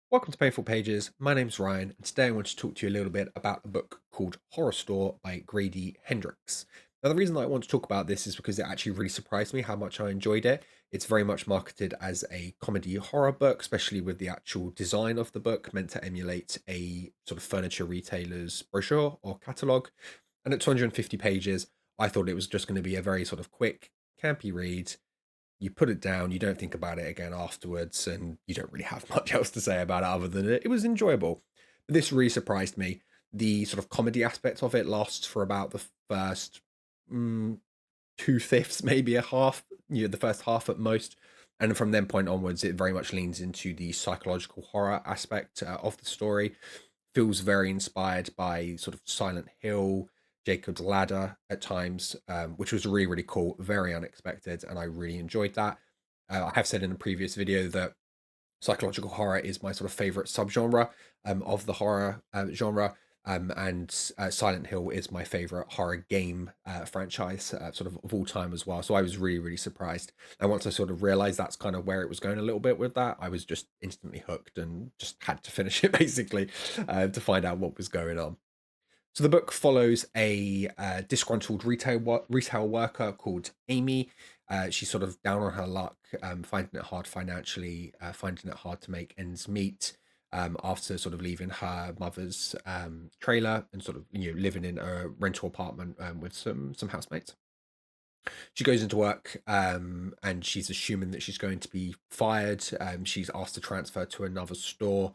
Welcome to Painful Pages. My name's Ryan, and today I want to talk to you a little bit about a book called Horrorstör by Grady Hendrix. Now, the reason that I want to talk about this is because it actually really surprised me how much I enjoyed it. It's very much marketed as a comedy horror book, especially with the actual design of the book, meant to emulate a sort of furniture retailer's brochure or catalogue. And at 250 pages, I thought it was just going to be a very sort of quick, campy read. You put it down, you don't think about it again afterwards, and you don't really have much else to say about it other than it was enjoyable. But this really surprised me. The sort of comedy aspect of it lasts for about the first mm, two fifths, maybe a half, the first half at most. And from then point onwards, it very much leans into the psychological horror aspect of the story. Feels very inspired by sort of Silent Hill, Jacob's Ladder at times, which was really, really cool, very unexpected, and I really enjoyed that. I have said in a previous video that psychological horror is my sort of favorite subgenre of the horror genre. And Silent Hill is my favorite horror game franchise, sort of all time as well. So I was really, really surprised. And once I sort of realized that's kind of where it was going a little bit with that, I was just instantly hooked and just had to finish it basically to find out what was going on. So the book follows a disgruntled retail worker called Amy. She's sort of down on her luck, finding it hard financially, finding it hard to make ends meet after sort of leaving her mother's trailer and sort of living in a rental apartment with some housemates. She goes into work and she's assuming that she's going to be fired. She's asked to transfer to another store.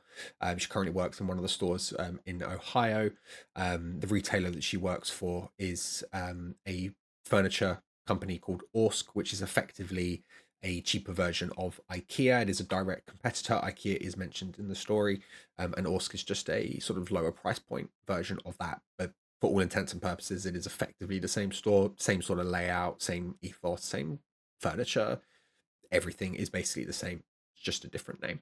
She currently works in one of the stores in Ohio. The retailer that she works for is a furniture company called Orsk, which is effectively a cheaper version of IKEA. It is a direct competitor. IKEA is mentioned in the story, and Orsk is just a sort of lower price point version of that. But for all intents and purposes, it is effectively the same store, same sort of layout, same ethos, same furniture. Everything is basically the same, it's just a different name.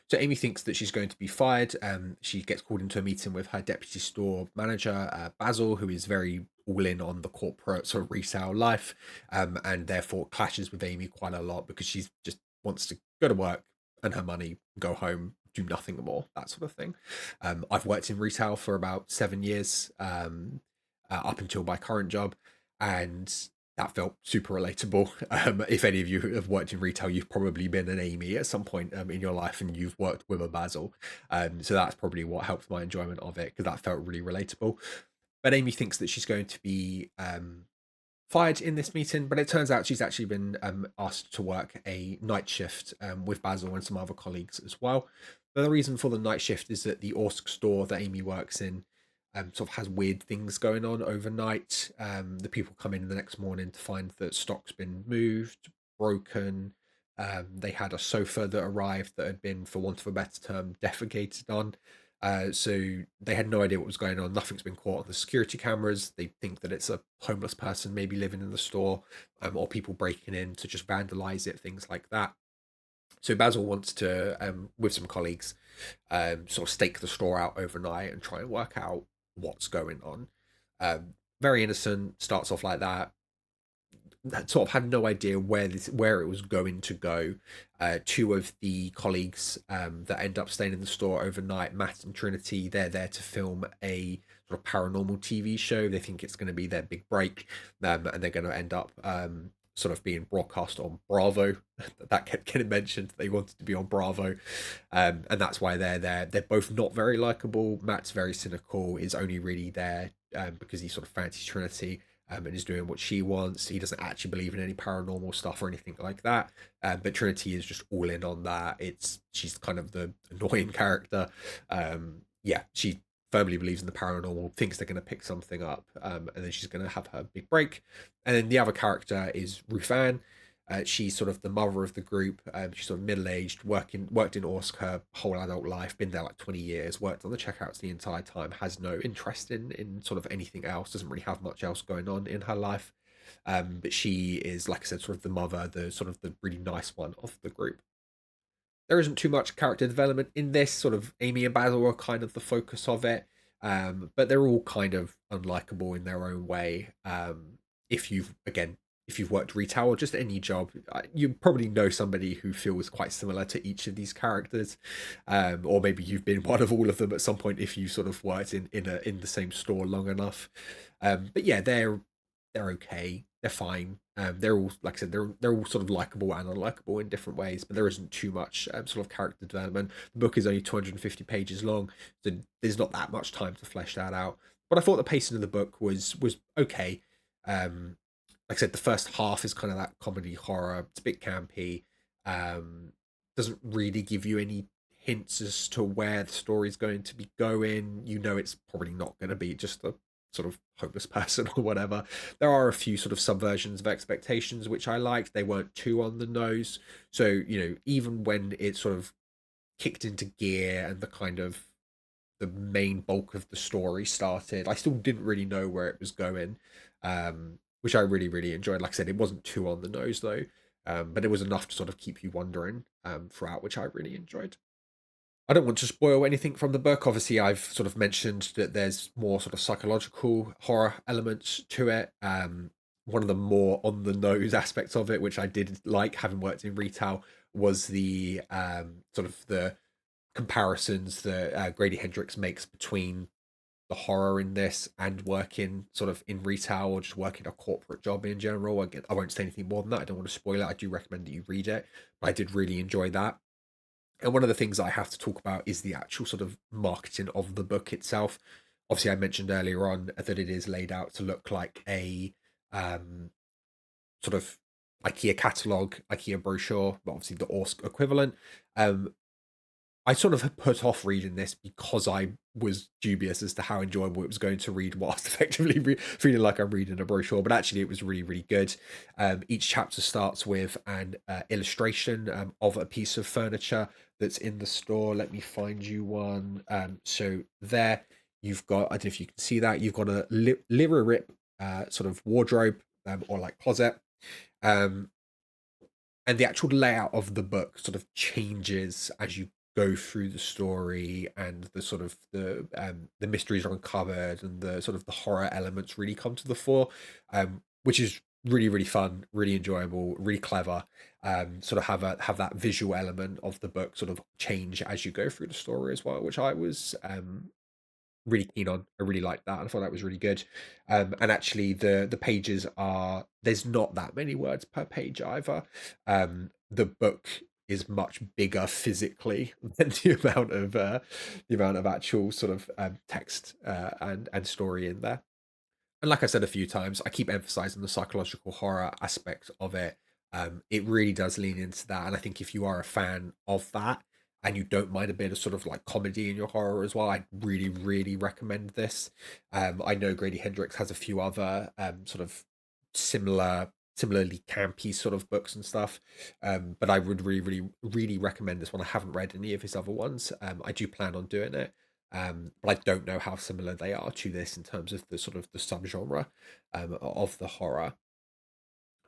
So Amy thinks that she's going to be fired. She gets called into a meeting with her deputy store manager, Basil, who is very all in on the corporate sort of resale life, and therefore clashes with Amy quite a lot because she's just wants to go to work, earn her money, go home, do nothing more, that sort of thing. I've worked in retail for about 7 years, up until my current job, and that felt super relatable. If any of you have worked in retail, you've probably been an Amy at some point in your life, and you've worked with a Basil. So that's probably what helped my enjoyment of it because that felt really relatable. But Amy thinks that she's going to be fired in this meeting, but it turns out she's actually been asked to work a night shift with Basil and some other colleagues as well. But the reason for the night shift is that the Orsk store that Amy works in sort of has weird things going on overnight. The people come in the next morning to find that stock's been moved, broken. They had a sofa that arrived that had been, for want of a better term, defecated on. So they had no idea what was going on. Nothing's been caught on the security cameras. They think that it's a homeless person maybe living in the store, or people breaking in to just vandalize it, things like that. So Basil wants to, with some colleagues, sort of stake the store out overnight and try and work out what's going on. Very innocent, starts off like that. Sort of had no idea where it was going to go. Two of the colleagues that end up staying in the store overnight, Matt and Trinity, they're there to film a sort of paranormal TV show. They think it's going to be their big break, and they're going to end up sort of being broadcast on Bravo. That kept getting mentioned. They wanted to be on Bravo, and that's why they're there. They're both not very likable. Matt's very cynical. Is only really there because he sort of fancies Trinity, and is doing what she wants. He doesn't actually believe in any paranormal stuff or anything like that. But Trinity is just all in on that. She's kind of the annoying character. Yeah, she firmly believes in the paranormal, thinks they're going to pick something up, and then she's going to have her big break. And then the other character is Rufan. She's sort of the mother of the group. She's sort of middle aged, worked in Orsk her whole adult life, been there like 20 years, worked on the checkouts the entire time, has no interest in sort of anything else, doesn't really have much else going on in her life. But she is, like I said, sort of the mother, the sort of the really nice one of the group. There isn't too much character development in this. Sort of Amy and Basil are kind of the focus of it, but they're all kind of unlikable in their own way. If you've again if you've worked retail or just any job, you probably know somebody who feels quite similar to each of these characters, or maybe you've been one of all of them at some point if you sort of worked in the same store long enough. But yeah, they're okay. They're fine. They're all, like I said, they're all sort of likable and unlikable in different ways, but there isn't too much sort of character development. The book is only 250 pages long, so there's not that much time to flesh that out. But I thought the pacing of the book was okay. Um, like I said, the first half is kind of that comedy horror. It's a bit campy. Doesn't really give you any hints as to where the story's going to be going. You know, it's probably not going to be just a sort of homeless person or whatever. There are a few sort of subversions of expectations which I liked. They weren't too on the nose. So, you know, even when it sort of kicked into gear and the main bulk of the story started, I still didn't really know where it was going, which I really, really enjoyed. Like I said, it wasn't too on the nose though, but it was enough to sort of keep you wondering throughout, which I really enjoyed. I don't want to spoil anything from the book. Obviously, I've sort of mentioned that there's more sort of psychological horror elements to it. One of the more on the nose aspects of it, which I did like, having worked in retail, was the sort of the comparisons that Grady Hendrix makes between the horror in this and working sort of in retail or just working a corporate job in general. Again, I won't say anything more than that. I don't want to spoil it. I do recommend that you read it. But I did really enjoy that. And one of the things I have to talk about is the actual sort of marketing of the book itself. Obviously, I mentioned earlier on that it is laid out to look like a um, sort of IKEA catalog, IKEA brochure, but obviously the ORSC equivalent. Um, I sort of put off reading this because I was dubious as to how enjoyable it was going to read whilst effectively feeling like I'm reading a brochure. But actually, it was really, really good. Each chapter starts with an illustration of a piece of furniture that's in the store. Let me find you one. So there you've got, I don't know if you can see that, you've got a Lira-Rip sort of wardrobe or like closet. Um, and the actual layout of the book sort of changes as you go through the story, and the sort of the mysteries are uncovered and the sort of the horror elements really come to the fore, which is really, really fun, really enjoyable, really clever. Sort of have that visual element of the book sort of change as you go through the story as well, which I was really keen on. I really liked that. I thought that was really good. And actually, the pages are, there's not that many words per page either. The book is much bigger physically than the amount of actual sort of text and story in there. And like I said a few times, I keep emphasizing the psychological horror aspect of it. It really does lean into that, and I think if you are a fan of that and you don't mind a bit of sort of like comedy in your horror as well, I really, really recommend this. I know Grady Hendrix has a few other sort of similarly campy sort of books and stuff, but I would really, really, really recommend this one. I haven't read any of his other ones. I do plan on doing it, but I don't know how similar they are to this in terms of the sort of the subgenre of the horror.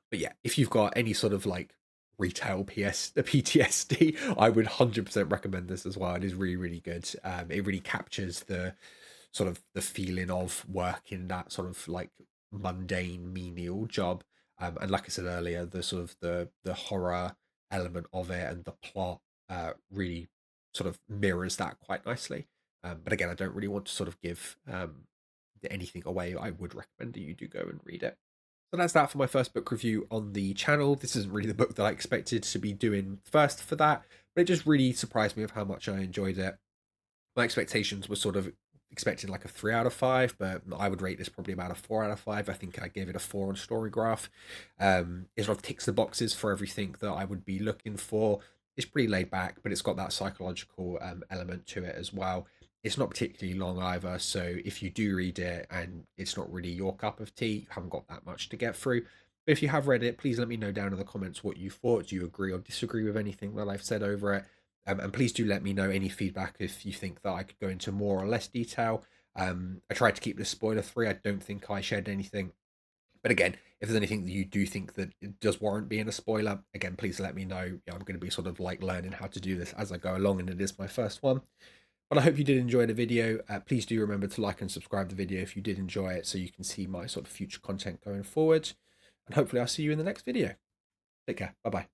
But yeah, if you've got any sort of like retail PTSD, I would 100% recommend this as well. It is really, really good. It really captures the sort of the feeling of working that sort of like mundane menial job. And like I said earlier, the sort of the horror element of it and the plot really sort of mirrors that quite nicely. But again, I don't really want to sort of give anything away. I would recommend that you do go and read it. So that's that for my first book review on the channel. This isn't really the book that I expected to be doing first for that, but it just really surprised me of how much I enjoyed it. My expectations were sort of expecting like a 3 out of 5, but I would rate this probably about a 4 out of 5. I think I gave it a 4 on Storygraph. It sort of ticks the boxes for everything that I would be looking for. It's pretty laid back, but it's got that psychological element to it as well. It's not particularly long either, so if you do read it and it's not really your cup of tea, you haven't got that much to get through. But if you have read it, please let me know down in the comments what you thought. Do you agree or disagree with anything that I've said over it? And please do let me know any feedback if you think that I could go into more or less detail. I tried to keep this spoiler free. I don't think I shared anything. But again, if there's anything that you do think that it does warrant being a spoiler, again, please let me know. I'm going to be sort of like learning how to do this as I go along, and it is my first one. But I hope you did enjoy the video. Please do remember to like and subscribe the video if you did enjoy it, so you can see my sort of future content going forward. and hopefully I'll see you in the next video. Take care. Bye bye.